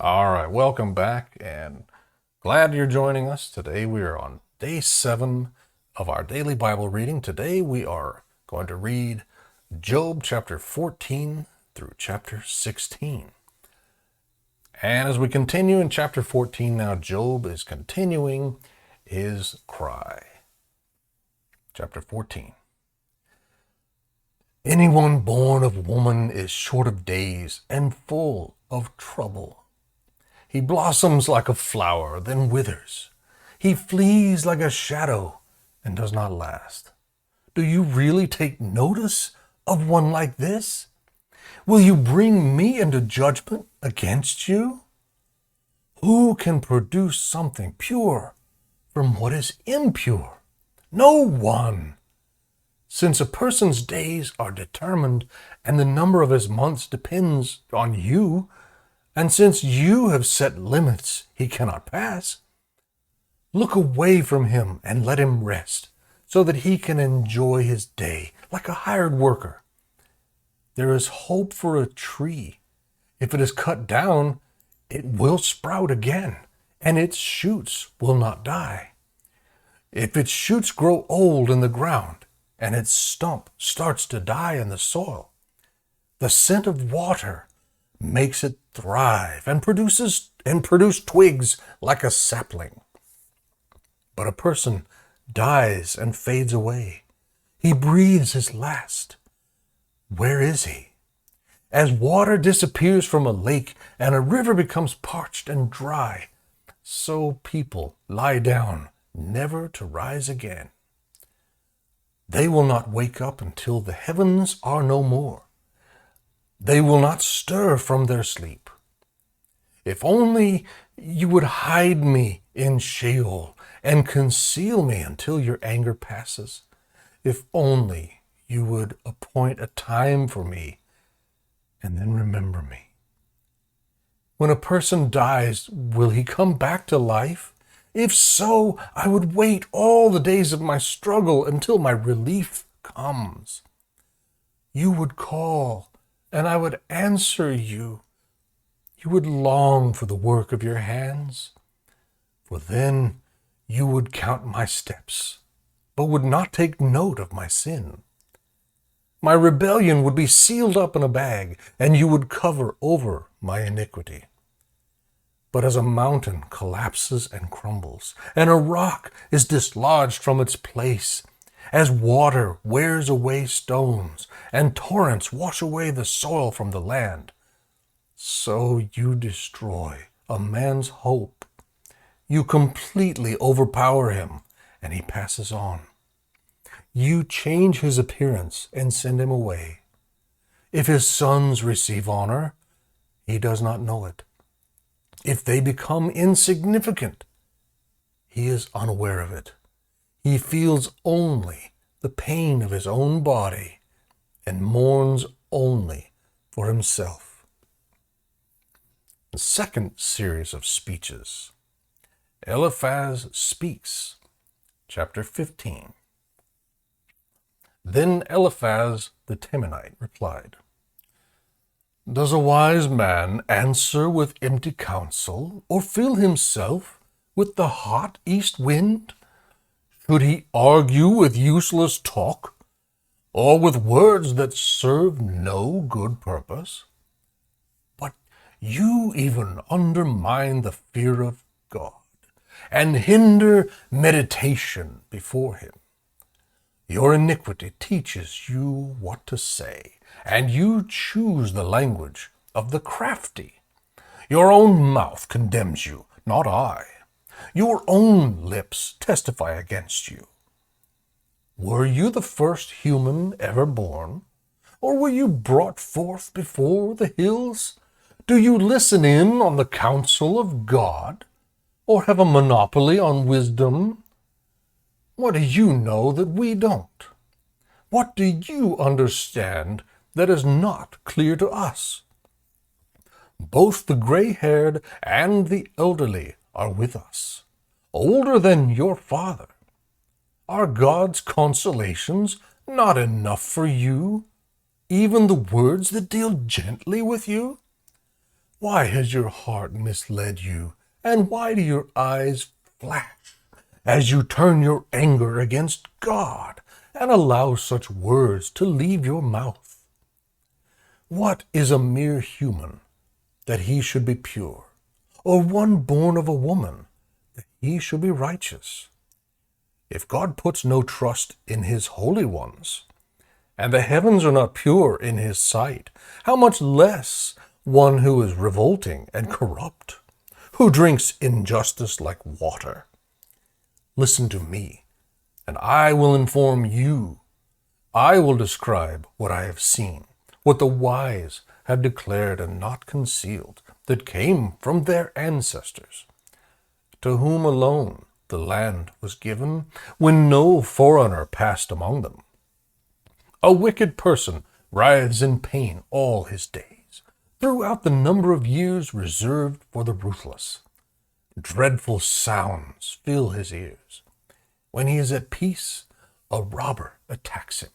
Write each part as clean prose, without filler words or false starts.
All right, welcome back and glad you're joining us. Today we are on day 7 of our daily Bible reading. Today we are going to read Job chapter 14 through chapter 16. And as we continue in chapter 14 now, Job is continuing his cry. Chapter 14. Anyone born of woman is short of days and full of trouble. He blossoms like a flower, then withers. He flees like a shadow and does not last. Do you really take notice of one like this? Will you bring me into judgment against you? Who can produce something pure from what is impure? No one. Since a person's days are determined and the number of his months depends on you, and since you have set limits he cannot pass, look away from him and let him rest, so that he can enjoy his day like a hired worker. There is hope for a tree. If it is cut down, it will sprout again, and its shoots will not die. If its shoots grow old in the ground, and its stump starts to die in the soil, the scent of water makes it thrive and produce twigs like a sapling. But a person dies and fades away. He breathes his last. Where is he? As water disappears from a lake and a river becomes parched and dry, so people lie down, never to rise again. They will not wake up until the heavens are no more. They will not stir from their sleep. If only you would hide me in Sheol and conceal me until your anger passes. If only you would appoint a time for me and then remember me. When a person dies, will he come back to life? If so, I would wait all the days of my struggle until my relief comes. You would call, and I would answer you. You would long for the work of your hands, for then you would count my steps, but would not take note of my sin. My rebellion would be sealed up in a bag, and you would cover over my iniquity. But as a mountain collapses and crumbles, and a rock is dislodged from its place, as water wears away stones, and torrents wash away the soil from the land, so you destroy a man's hope. You completely overpower him, and he passes on. You change his appearance and send him away. If his sons receive honor, he does not know it. If they become insignificant, he is unaware of it. He feels only the pain of his own body and mourns only for himself. The second series of speeches, Eliphaz Speaks, chapter 15. Then Eliphaz the Temanite replied, Does a wise man answer with empty counsel, or fill himself with the hot east wind? Should he argue with useless talk, or with words that serve no good purpose? But you even undermine the fear of God, and hinder meditation before him. Your iniquity teaches you what to say, and you choose the language of the crafty. Your own mouth condemns you, not I. Your own lips testify against you. Were you the first human ever born? Or were you brought forth before the hills? Do you listen in on the counsel of God? Or have a monopoly on wisdom? What do you know that we don't? What do you understand that is not clear to us? Both the gray-haired and the elderly are with us, older than your father. Are God's consolations not enough for you, even the words that deal gently with you? Why has your heart misled you, and why do your eyes flash as you turn your anger against God and allow such words to leave your mouth? What is a mere human that he should be pure, or one born of a woman that he should be righteous? If God puts no trust in his holy ones, and the heavens are not pure in his sight, how much less one who is revolting and corrupt, who drinks injustice like water? Listen to me, and I will inform you. I will describe what I have seen, what the wise have declared and not concealed, that came from their ancestors, to whom alone the land was given, when no foreigner passed among them. A wicked person writhes in pain all his days, throughout the number of years reserved for the ruthless. Dreadful sounds fill his ears. When he is at peace, a robber attacks him.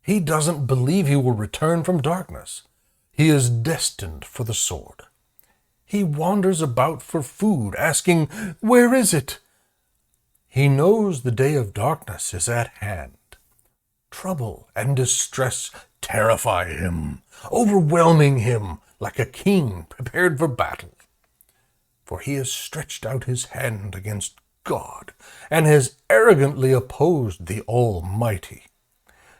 He doesn't believe he will return from darkness. He is destined for the sword. He wanders about for food, asking, "Where is it?" He knows the day of darkness is at hand. Trouble and distress terrify him, overwhelming him like a king prepared for battle. For he has stretched out his hand against God and has arrogantly opposed the Almighty.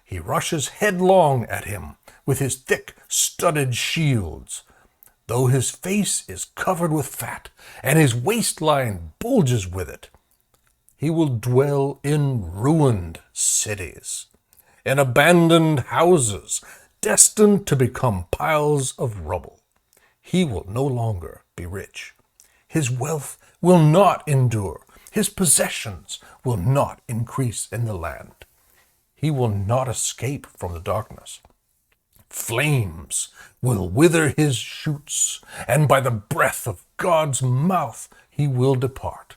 He rushes headlong at him with his thick, studded shields, though his face is covered with fat and his waistline bulges with it. He will dwell in ruined cities, in abandoned houses, destined to become piles of rubble. He will no longer be rich. His wealth will not endure. His possessions will not increase in the land. He will not escape from the darkness. Flames will wither his shoots, and by the breath of God's mouth he will depart.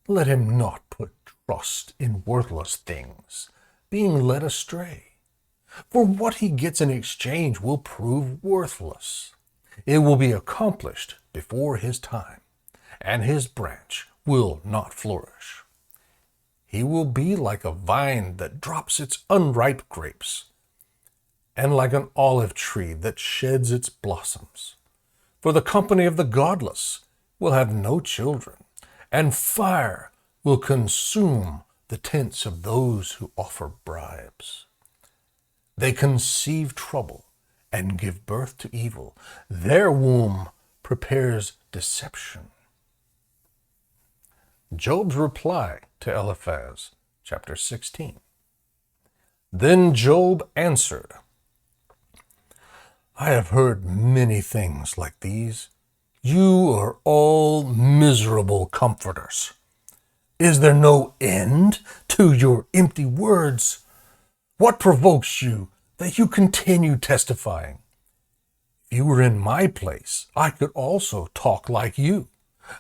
Let him not put trust in worthless things, being led astray. For what he gets in exchange will prove worthless. It will be accomplished before his time, and his branch will not flourish. He will be like a vine that drops its unripe grapes, and like an olive tree that sheds its blossoms. For the company of the godless will have no children, and fire will consume the tents of those who offer bribes. They conceive trouble and give birth to evil. Their womb prepares deception. Job's reply to Eliphaz, chapter 16. Then Job answered, I have heard many things like these. You are all miserable comforters. Is there no end to your empty words? What provokes you that you continue testifying? If you were in my place, I could also talk like you.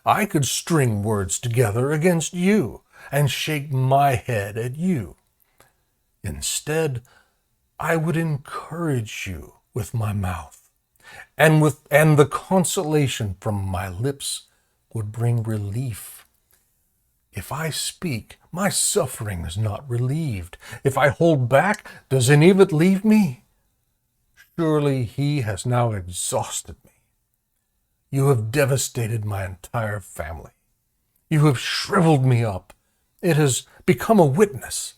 I could string words together against you and shake my head at you. Instead, I would encourage you with my mouth, and the consolation from my lips would bring relief. If I speak, my suffering is not relieved. If I hold back, does any of it leave me? Surely he has now exhausted me. You have devastated my entire family. You have shriveled me up. It has become a witness.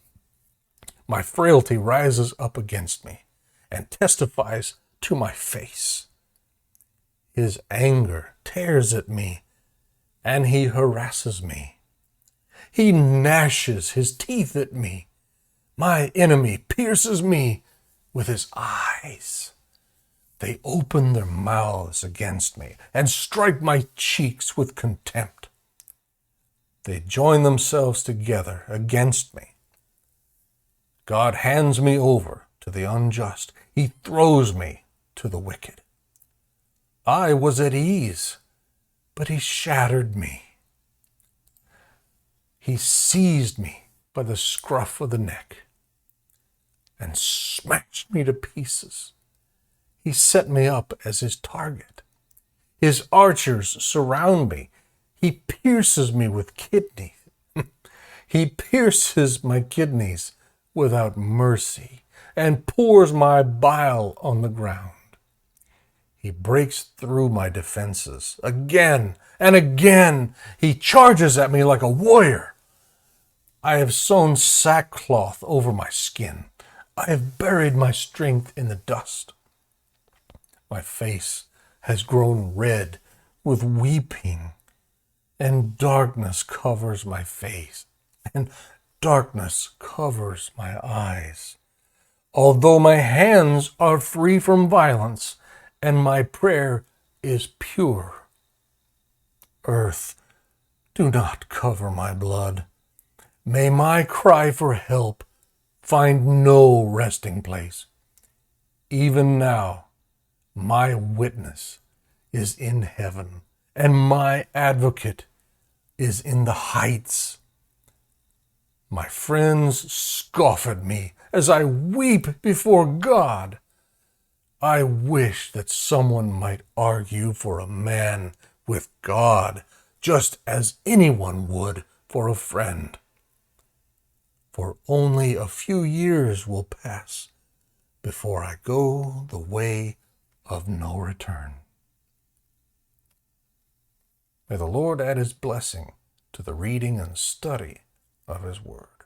My frailty rises up against me and testifies to my face. His anger tears at me, and he harasses me. He gnashes his teeth at me. My enemy pierces me with his eyes. They open their mouths against me and strike my cheeks with contempt. They join themselves together against me. God hands me over to the unjust. He throws me to the wicked. I was at ease, but he shattered me. He seized me by the scruff of the neck and smashed me to pieces. He set me up as his target His archers surround me. He pierces me with kidneys. He pierces my kidneys without mercy and pours my bile on the ground. He breaks through my defenses. Again and again, he charges at me like a warrior. I have sewn sackcloth over my skin. I have buried my strength in the dust. My face has grown red with weeping, and darkness covers my face, and darkness covers my eyes. Although my hands are free from violence, and my prayer is pure. Earth, do not cover my blood. May my cry for help find no resting place. Even now, my witness is in heaven, and my advocate is in the heights. My friends scoff at me as I weep before God. I wish that someone might argue for a man with God, just as anyone would for a friend. For only a few years will pass before I go the way of no return. May the Lord add his blessing to the reading and study of his word.